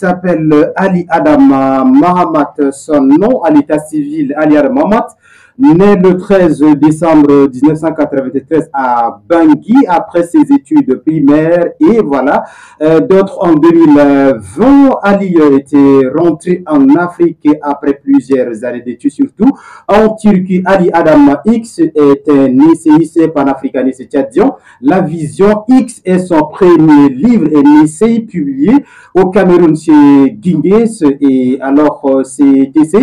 s'appelle Ali Adama Mahamat, son nom à l'état civil, Ali Adama Mahamat, né le 13 décembre 1993 à Bangui après ses études primaires et voilà. D'autres en 2020, Ali était rentré en Afrique après plusieurs années d'études, surtout en Turquie. Ali Adama X est un essayiste panafricaniste tchadien. La Vision X est son premier livre, un essai publié au Cameroun chez Guingues et alors c'est essai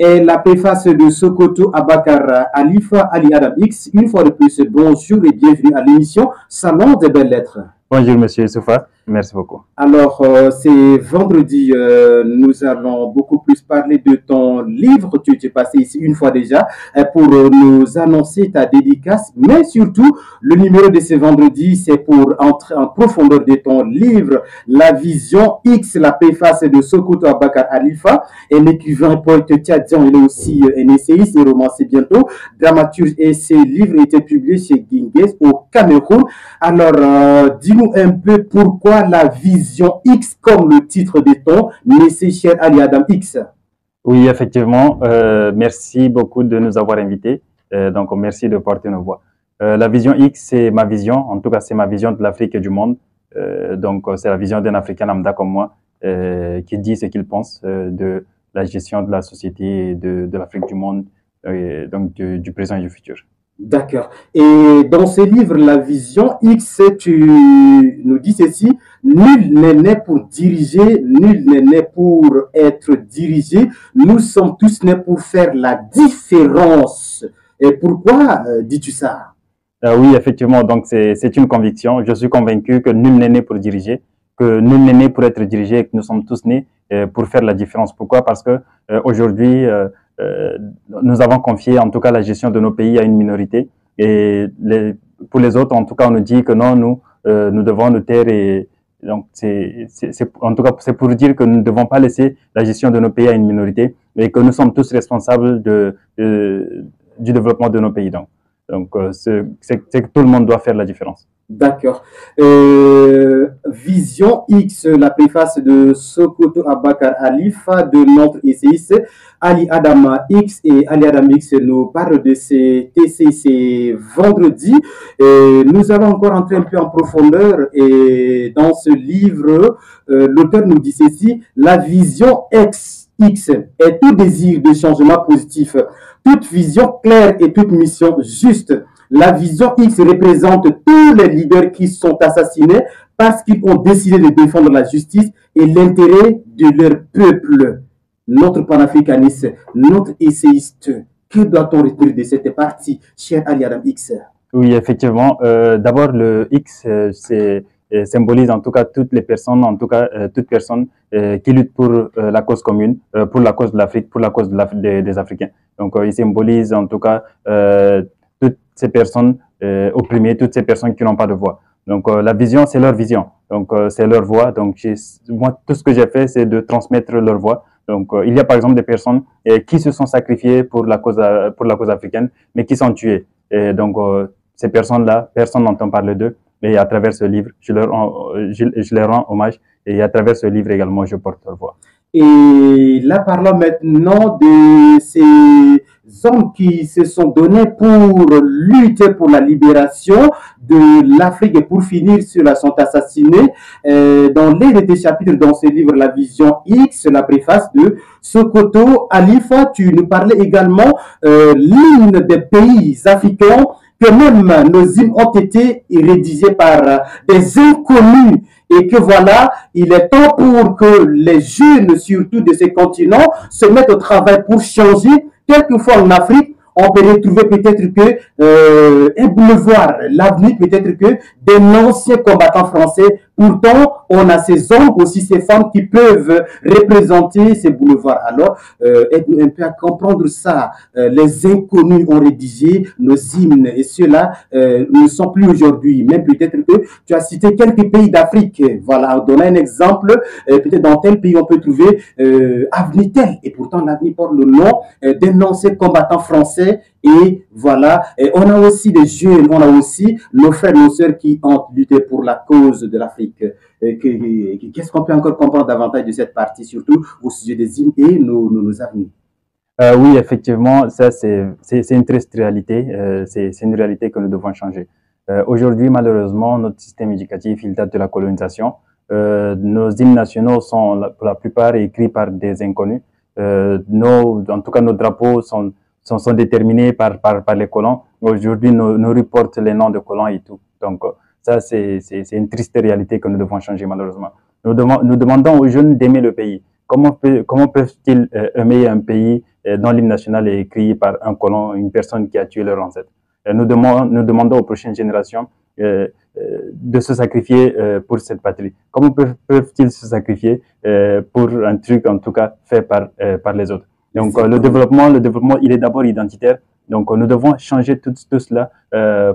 et la préface de Sokoto Abakar Alifa Ali Adam X. Une fois de plus, bonjour et bienvenue à l'émission Salon des belles lettres. Bonjour Monsieur Soufa, merci beaucoup. Alors, c'est vendredi, nous allons beaucoup plus parler de ton livre. Tu es passé ici une fois déjà pour nous annoncer ta dédicace, mais surtout, le numéro de ce vendredi, c'est pour entrer en profondeur de ton livre, La Vision X, la préface de Sokoto Abakar Alifa, un écrivain poète tchadien, il est aussi un essayiste et romancier bientôt, dramaturge, et ses livres étaient publiés chez Guingues au Cameroun. Alors, dis-nous un peu pourquoi La Vision X comme le titre de ton essai, cher Ali Adam X. Oui, effectivement, merci beaucoup de nous avoir invités, donc merci de porter nos voix. La Vision X, c'est ma vision, en tout cas c'est ma vision de l'Afrique et du monde, donc c'est la vision d'un Africain lambda comme moi, qui dit ce qu'il pense de la gestion de la société, de l'Afrique, du monde, donc du présent et du futur. D'accord. Et dans ce livre, La Vision X, tu nous dis ceci, nul n'est né pour diriger, nul n'est né pour être dirigé, nous sommes tous nés pour faire la différence. Et pourquoi dis-tu ça? Oui, effectivement, donc c'est une conviction. Je suis convaincu que nul n'est né pour diriger, que nul n'est né pour être dirigé et que nous sommes tous nés pour faire la différence. Pourquoi? Parce que aujourd'hui, nous avons confié en tout cas la gestion de nos pays à une minorité et pour les autres, en tout cas, on nous dit que non, nous devons nous taire et donc en tout cas, c'est pour dire que nous ne devons pas laisser la gestion de nos pays à une minorité et que nous sommes tous responsables du développement de nos pays. Donc c'est que tout le monde doit faire la différence. D'accord. Vision X, la préface de Sokoto Abakar Alifa de notre essayiste Ali Adama X, et Ali Adama X nous parle de ces essais vendredi. Nous allons encore entrer un peu en profondeur et dans ce livre, l'auteur nous dit ceci, la vision X est tout désir de changement positif, toute vision claire et toute mission juste. La Vision X représente tous les leaders qui sont assassinés parce qu'ils ont décidé de défendre la justice et l'intérêt de leur peuple. Notre panafricaniste, notre essayiste, que doit-on retenir de cette partie, cher Ali Adam X? Oui, effectivement. D'abord, le X, symbolise en tout cas toutes les personnes, en tout cas toute personne qui lutte pour la cause commune, pour la cause de l'Afrique, pour la cause des Africains. Donc, il symbolise en tout cas toutes ces personnes opprimées, toutes ces personnes qui n'ont pas de voix. Donc, la vision, c'est leur vision. Donc, c'est leur voix. Donc, moi, tout ce que j'ai fait, c'est de transmettre leur voix. Donc, il y a par exemple des personnes qui se sont sacrifiées pour la cause africaine, mais qui sont tuées. Et donc, ces personnes-là, personne n'entend parler d'eux. Et à travers ce livre, je leur rends hommage. Et à travers ce livre également, je porte leur voix. Et là, parlons maintenant de ces hommes qui se sont donnés pour lutter pour la libération de l'Afrique et pour finir, ceux-là sont assassinés. Dans l'un des chapitres dans ce livre, La Vision X, la préface de Sokoto Alifa, tu nous parlais également l'hymne des pays africains, que même nos hymnes ont été rédigés par des inconnus et que voilà, il est temps pour que les jeunes, surtout de ces continents, se mettent au travail pour changer. Quelquefois en Afrique, on peut retrouver peut-être que un boulevard, l'avenir peut-être que des anciens combattants français. Pourtant, on a ces hommes, aussi ces femmes qui peuvent représenter ces boulevards. Alors, aide-nous un peu à comprendre ça. Les inconnus ont rédigé nos hymnes et ceux-là ne sont plus aujourd'hui. Même peut-être que tu as cité quelques pays d'Afrique. Voilà, en donnant un exemple, peut-être dans tel pays on peut trouver Avenir tel. Et pourtant, l'avenir porte le nom d'un ancien combattant français. Et voilà, et on a aussi des jeunes, on a aussi nos frères et nos sœurs qui ont lutté pour la cause de l'Afrique. l'Afrique. Qu'est-ce qu'on peut encore comprendre davantage de cette partie, surtout au sujet des hymnes et nos avenues? Oui, effectivement, ça c'est une triste réalité. C'est une réalité que nous devons changer. Aujourd'hui, malheureusement, notre système éducatif, il date de la colonisation. Nos hymnes nationaux sont pour la plupart écrits par des inconnus. En tout cas, nos drapeaux sont déterminés par les colons. Aujourd'hui, nos rues portent les noms de colons et tout. Donc, ça, c'est une triste réalité que nous devons changer, malheureusement. Nous demandons aux jeunes d'aimer le pays. Comment peuvent-ils aimer un pays dont l'hymne national est écrit par un colon, une personne qui a tué leur ancêtre? Nous demandons aux prochaines générations de se sacrifier pour cette patrie. Comment peuvent-ils se sacrifier pour un truc, en tout cas, fait par les autres? Donc, le développement, il est d'abord identitaire. Donc, nous devons changer tout cela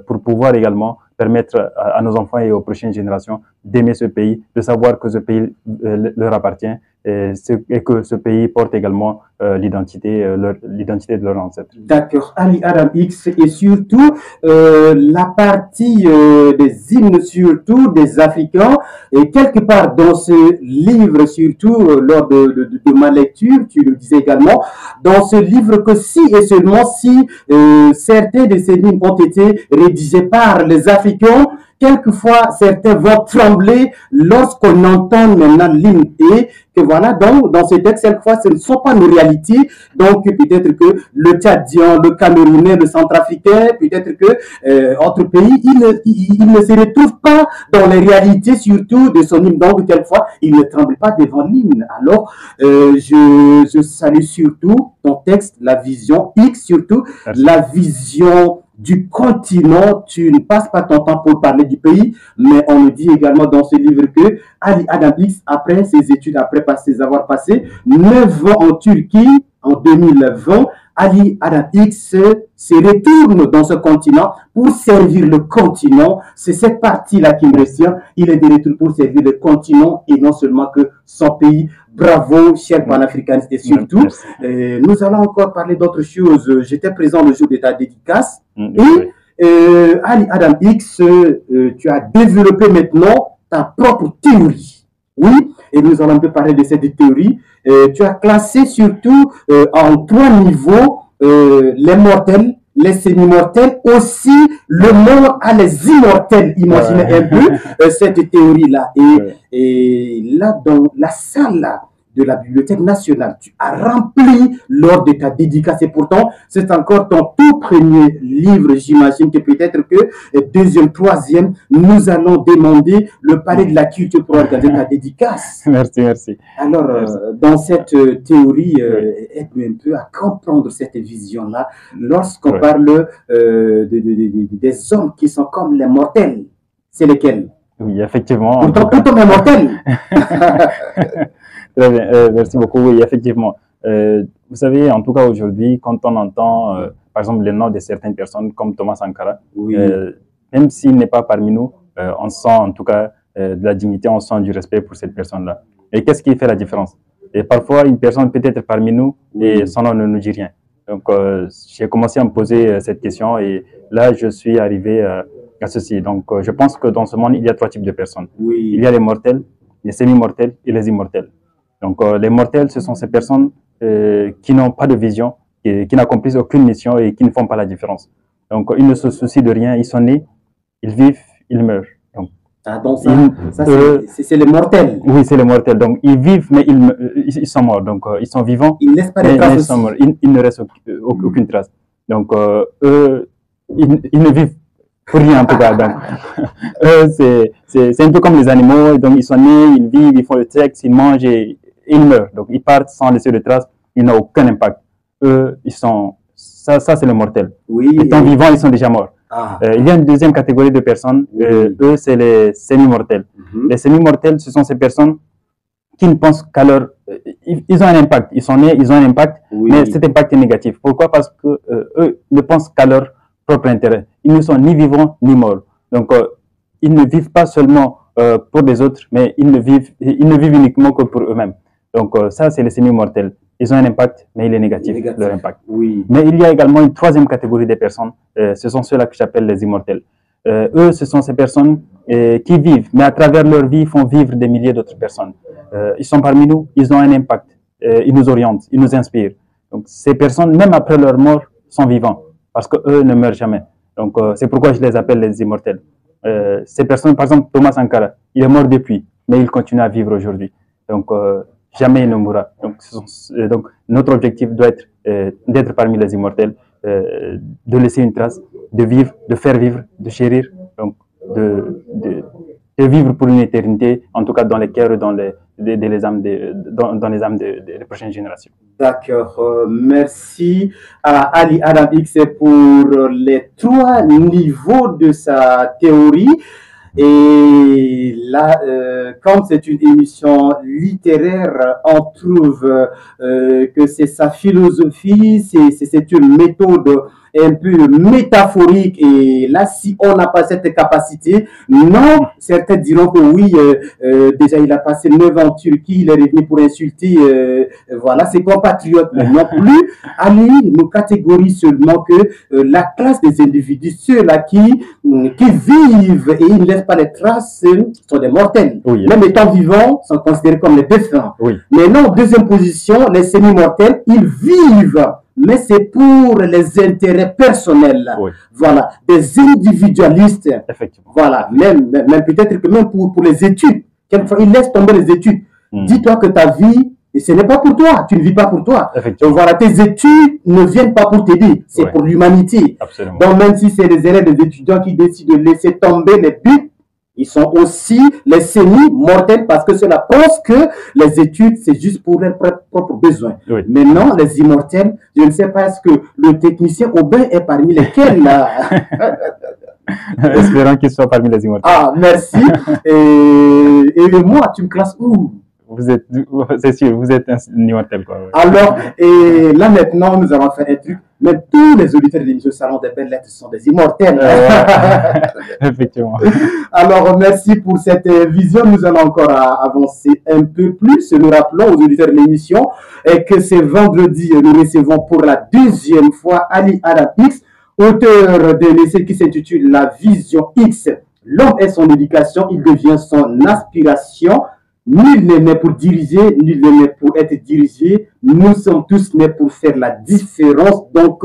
pour pouvoir également permettre à nos enfants et aux prochaines générations d'aimer ce pays, de savoir que ce pays leur appartient et que ce pays porte également l'identité de leurs ancêtres. D'accord, Ali Adam X, et surtout la partie des hymnes, surtout des Africains, et quelque part dans ce livre, surtout lors de ma lecture, tu le disais également, dans ce livre que si et seulement si certains de ces hymnes ont été rédigés par les Africains, quelquefois certains vont trembler lorsqu'on entend maintenant l'hymne et que voilà, donc dans ce texte, quelquefois ce ne sont pas nos réalités, donc peut-être que le Tchadien, le Camerounais, le Centrafricain, peut-être que autre pays, il ne se retrouve pas dans les réalités surtout de son hymne, donc quelquefois il ne tremble pas devant l'hymne. Alors je salue surtout ton texte, la vision X surtout, merci. La vision du continent, tu ne passes pas ton temps pour parler du pays, mais on me dit également dans ce livre que Ali Adam X, après ses études, après avoir passé 9 ans en Turquie, en 2020, Ali Adam X se retourne dans ce continent pour servir le continent. C'est cette partie-là qui me retient. Il est de retour pour servir le continent et non seulement que son pays. Bravo, cher panafricaniste. Et surtout, nous allons encore parler d'autres choses. J'étais présent le jour de ta dédicace. Et Ali Adam X, tu as développé maintenant ta propre théorie. Oui, et nous allons un peu parler de cette théorie. Tu as classé surtout en 3 niveaux les mortels, les semi-mortels, aussi le mort à les immortels. Imaginez un peu cette théorie-là. Et là, dans la salle là, de la Bibliothèque nationale, tu as rempli lors de ta dédicace. Et pourtant, c'est encore ton tout premier livre. J'imagine que peut-être que deuxième, troisième, nous allons demander le palais de la culture pour organiser ta dédicace. Merci, merci. Alors, merci. Dans cette théorie, aide-nous un peu à comprendre cette vision-là lorsqu'on parle des hommes qui sont comme les mortels. C'est lesquels? Oui, effectivement. Pourtant, tout homme est mortel. Très bien, merci beaucoup. Oui, effectivement. Vous savez, en tout cas aujourd'hui, quand on entend, par exemple, les noms de certaines personnes comme Thomas Sankara, oui. Même s'il n'est pas parmi nous, on sent en tout cas de la dignité, on sent du respect pour cette personne-là. Et qu'est-ce qui fait la différence? Et parfois, une personne peut être parmi nous et son nom ne nous dit rien. Donc, j'ai commencé à me poser cette question et là, je suis arrivé à ceci. Donc, je pense que dans ce monde, il y a 3 types de personnes. Oui. Il y a les mortels, les semi-mortels et les immortels. Donc, les mortels, ce sont ces personnes qui n'ont pas de vision, qui n'accomplissent aucune mission et qui ne font pas la différence. Donc, ils ne se soucient de rien, ils sont nés, ils vivent, ils meurent. Donc, c'est les mortels. Oui, c'est les mortels. Donc, ils vivent, mais ils sont morts. Donc, ils sont vivants, ils laissent pas de traces. Ils sont morts. Il ne reste aucune trace. Donc, eux, ils ne vivent pour rien en tout cas. Donc, c'est un peu comme les animaux. Donc, ils sont nés, ils vivent, ils font le sexe, ils mangent et ils meurent. Donc, ils partent sans laisser de traces. Ils n'ont aucun impact. Eux, ils sont... Ça c'est le mortel. Oui. Étant vivants, ils sont déjà morts. Il y a une deuxième catégorie de personnes. Eux, c'est les semi-mortels. Les semi-mortels, ce sont ces personnes qui ne pensent qu'à leur... Ils ont un impact. Ils sont nés, ils ont un impact, mais cet impact est négatif. Pourquoi? Parce que eux ne pensent qu'à leur propre intérêt. Ils ne sont ni vivants ni morts. Donc, ils ne vivent pas seulement pour les autres, mais ils ne vivent uniquement que pour eux-mêmes. Donc, ça, c'est les semi-mortels. Ils ont un impact, mais il est négatif. Leur impact. Oui. Mais il y a également une troisième catégorie de personnes. Ce sont ceux-là que j'appelle les immortels. Eux, ce sont ces personnes qui vivent, mais à travers leur vie, font vivre des milliers d'autres personnes. Ils sont parmi nous, ils ont un impact, ils nous orientent, ils nous inspirent. Donc, ces personnes, même après leur mort, sont vivants, parce qu'eux ne meurent jamais. Donc, c'est pourquoi je les appelle les immortels. Ces personnes, par exemple, Thomas Sankara, il est mort depuis, mais il continue à vivre aujourd'hui. Donc, jamais il ne mourra. Donc, notre objectif doit être d'être parmi les immortels, de laisser une trace, de vivre, de faire vivre, de chérir, donc de vivre pour une éternité, en tout cas dans les cœurs, dans les âmes dans les âmes des prochaines générations. D'accord, merci à Ali Adam X pour les 3 niveaux de sa théorie. Et là, comme c'est une émission littéraire, on trouve que c'est sa philosophie, c'est une méthode un peu métaphorique. Et là, si on n'a pas cette capacité, non, certains diront que oui, déjà il a passé 9 ans en Turquie, il est revenu pour insulter, voilà, ses compatriotes. Mais non plus, Ali nous catégorise seulement que la classe des individus, ceux-là qui vivent et ils ne laissent pas les traces, sont des mortels. Oui. Même étant vivants, sont considérés comme les défunts. Oui. Mais non, deuxième position, les semi-mortels, ils vivent, mais c'est pour les intérêts personnels. Oui. Voilà, des individualistes. Effectivement. Voilà, même peut-être que même pour les études, quelquefois ils laissent tomber les études. Dis-toi que ta vie, et ce n'est pas pour toi, tu ne vis pas pour toi. Donc voilà, tes études ne viennent pas pour t'aider, c'est pour l'humanité. Donc même si c'est les élèves des étudiants qui décident de laisser tomber les buts, ils sont aussi les semi-mortels parce que cela pense que les études, c'est juste pour leurs propres besoins. Oui. Mais non, les immortels, je ne sais pas, est-ce que le technicien Aubin est parmi lesquels là. Espérons qu'il soit parmi les immortels. Ah, merci. Et moi, tu me classes où? C'est sûr, vous êtes un immortel, quoi. Ouais. Alors, et là maintenant, nous allons faire un truc. Même tous les auditeurs de l'émission Salon des Belles Lettres sont des immortels. Effectivement. Alors, merci pour cette vision. Nous allons encore avancer un peu plus. Nous rappelons aux auditeurs de l'émission que ce vendredi, nous recevons pour la 2e fois Ali Adam X, auteur de l'essai qui s'intitule La Vision X. L'homme est son éducation, il devient son aspiration. Nul n'est né pour diriger, nul n'est né pour être dirigé. Nous sommes tous nés pour faire la différence. Donc,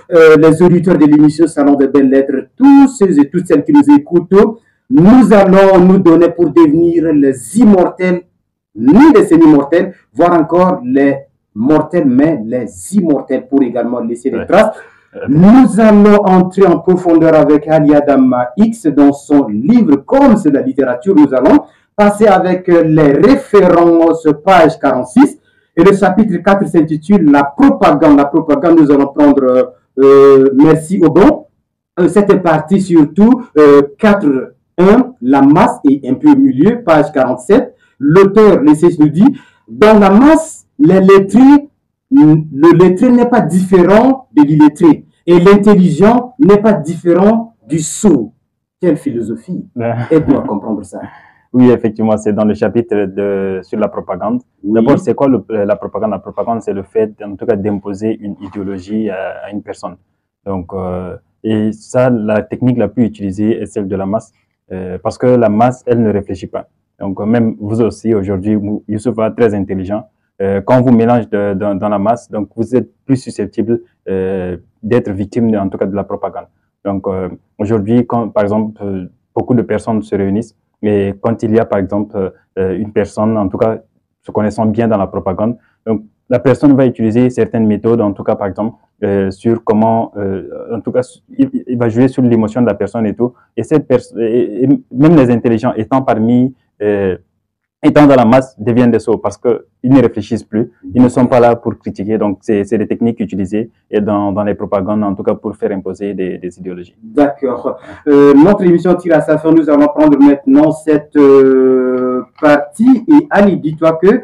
les auditeurs de l'émission Salon des Belles Lettres, tous ceux et toutes celles qui nous écoutent, nous allons nous donner pour devenir les immortels, ni les semi-mortels, voire encore les mortels, mais les immortels pour également laisser des traces. Nous allons entrer en profondeur avec Ali Adam X dans son livre, comme c'est la littérature, nous allons passer avec les références, page 46, et le chapitre 4 s'intitule La propagande. La propagande, nous allons prendre, merci Aubin, cette partie surtout, 4.1, la masse, et un peu au milieu, page 47, l'auteur, l'essai nous dit, dans la masse, les lettrés, le lettré n'est pas différent de l'illettré, et l'intelligent n'est pas différent du sourd. Quelle philosophie! Aide-nous à comprendre ça. Oui, effectivement, c'est dans le chapitre sur la propagande. Oui. D'abord, c'est quoi la propagande? La propagande, c'est le fait, en tout cas, d'imposer une idéologie à une personne. Donc, et ça, la technique la plus utilisée est celle de la masse, parce que la masse, elle ne réfléchit pas. Donc, même vous aussi, aujourd'hui, Youssouf est très intelligent. Quand on vous mélange dans la masse, donc vous êtes plus susceptible d'être victime, en tout cas, de la propagande. Donc, aujourd'hui, quand, par exemple, beaucoup de personnes se réunissent, mais quand il y a, par exemple, une personne, en tout cas, se connaissant bien dans la propagande, donc la personne va utiliser certaines méthodes, en tout cas, par exemple, sur comment, en tout cas, il va jouer sur l'émotion de la personne et tout. Et cette personne, même les intelligents étant étant dans la masse, deviennent des sots parce qu'ils ne réfléchissent plus, ils ne sont pas là pour critiquer. Donc, c'est des techniques utilisées et dans les propagandes, en tout cas, pour faire imposer des idéologies. D'accord. Notre émission tire à sa fin. Nous allons prendre maintenant cette partie. Et Ali, dis-toi que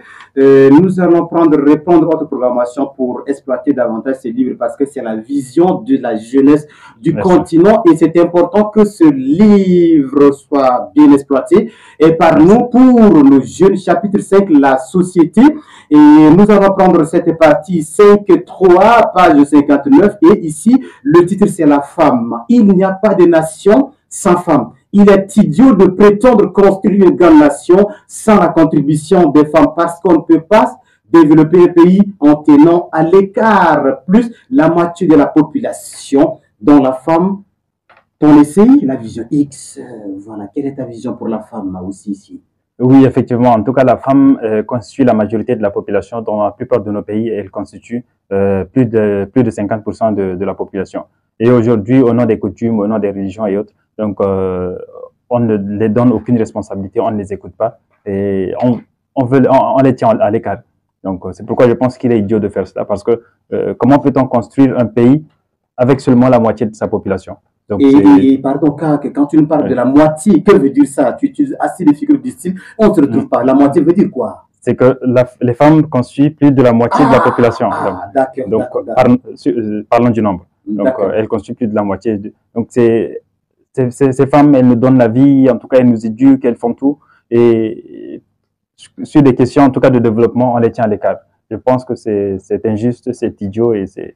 nous allons répondre à votre programmation pour exploiter davantage ces livres parce que c'est la vision de la jeunesse du continent et c'est important que ce livre soit bien exploité. Et par nous, pour le jeune chapitre 5, la société, et nous allons prendre cette partie 5.3, page 59, et ici, le titre c'est la femme. Il n'y a pas de nation sans femmes. Il est idiot de prétendre construire une grande nation sans la contribution des femmes parce qu'on ne peut pas développer un pays en tenant à l'écart plus la moitié de la population, dont la femme. Ton essai, la vision X, voilà, quelle est ta vision pour la femme aussi ici? Oui, effectivement. En tout cas, la femme constitue la majorité de la population. Dans la plupart de nos pays, elle constitue plus de 50% de la population. Et aujourd'hui, au nom des coutumes, au nom des religions et autres, donc on ne les donne aucune responsabilité, on ne les écoute pas et on les tient à l'écart. Donc c'est pourquoi je pense qu'il est idiot de faire cela, parce que comment peut-on construire un pays avec seulement la moitié de sa population? Donc, et pardon, quand tu nous parles de la moitié, que veut dire ça? Tu utilises assez de figures du style, on ne se retrouve pas. La moitié veut dire quoi? C'est que les femmes constituent plus de la moitié de la population. Donc, parlons du nombre. Donc, elles constituent plus de la moitié. Donc, ces femmes, elles nous donnent la vie, en tout cas, elles nous éduquent, elles font tout. Et sur des questions, en tout cas, de développement, on les tient à l'écart. Je pense que c'est injuste, c'est idiot et c'est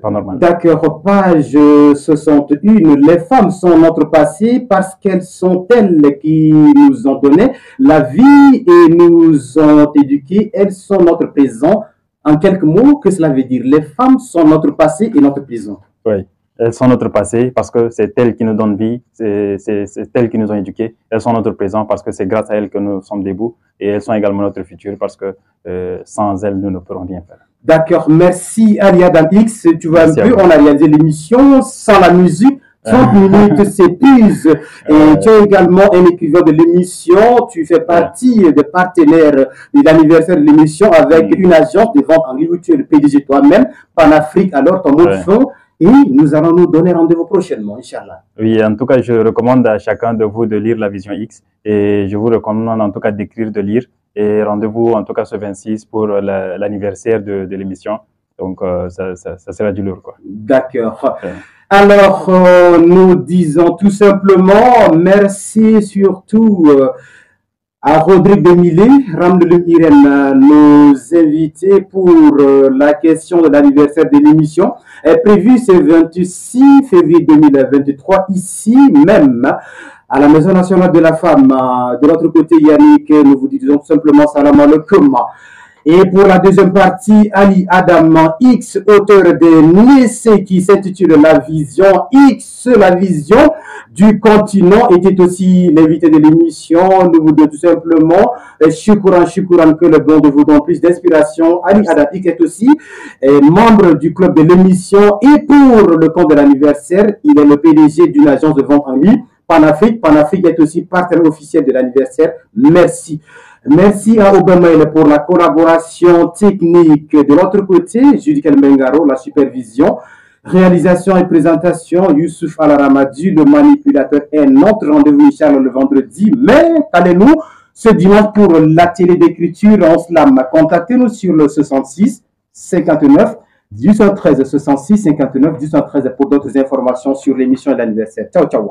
pas normal. D'accord, page 61. Les femmes sont notre passé parce qu'elles sont elles qui nous ont donné la vie et nous ont éduqués. Elles sont notre présent. En quelques mots, que cela veut dire? Les femmes sont notre passé et notre présent. Oui, elles sont notre passé parce que c'est elles qui nous donnent vie, c'est elles qui nous ont éduqués. Elles sont notre présent parce que c'est grâce à elles que nous sommes debout. Et elles sont également notre futur parce que sans elles, nous ne pourrons rien faire. D'accord, merci Ali Adam X. Tu vois un peu, on a réalisé l'émission sans la musique. 30 minutes s'épuisent. Et tu es également un écrivain de l'émission. Tu fais partie des partenaires de l'anniversaire de l'émission avec une agence de vente en ligne où tu es le PDG toi-même, Panafrique. Alors, ton mot de fond. Et nous allons nous donner rendez-vous prochainement, Inch'Allah. Oui, en tout cas, je recommande à chacun de vous de lire la Vision X. Et je vous recommande en tout cas d'écrire, de lire. Et rendez-vous en tout cas ce 26 pour l'anniversaire de l'émission. Donc, ça sera du lourd, quoi. D'accord. Alors, nous disons tout simplement merci surtout à Rodrigue Demilé, Ramdelim Irène, nos invités pour la question de l'anniversaire de l'émission. Est prévu ce 26 février 2023, ici même, à la Maison nationale de la femme. De l'autre côté, Yannick, nous vous disons tout simplement salam alaikum. Et pour la deuxième partie, Ali Adam X, auteur de l'essai qui s'intitule La Vision X, la vision du continent, était aussi l'invité de l'émission. Nous vous disons tout simplement, shukran, que le bon de vous donne plus d'inspiration. Ali Adam X est aussi membre du club de l'émission et pour le compte de l'anniversaire, il est le PDG d'une agence de vente en ligne, Panafrique. Panafrique est aussi partenaire officiel de l'anniversaire. Merci. Merci à Obama pour la collaboration technique. De l'autre côté, Judy Kelmengaro, la supervision, réalisation et présentation, Youssouf Al-Ramadi, le manipulateur, est notre rendez-vous, Inch'Allah, le vendredi. Mais, allez-nous, ce dimanche pour l'atelier d'écriture en slam. Contactez-nous sur le 66 59 1813 66 59 1813 pour d'autres informations sur l'émission de l'anniversaire. Ciao, ciao.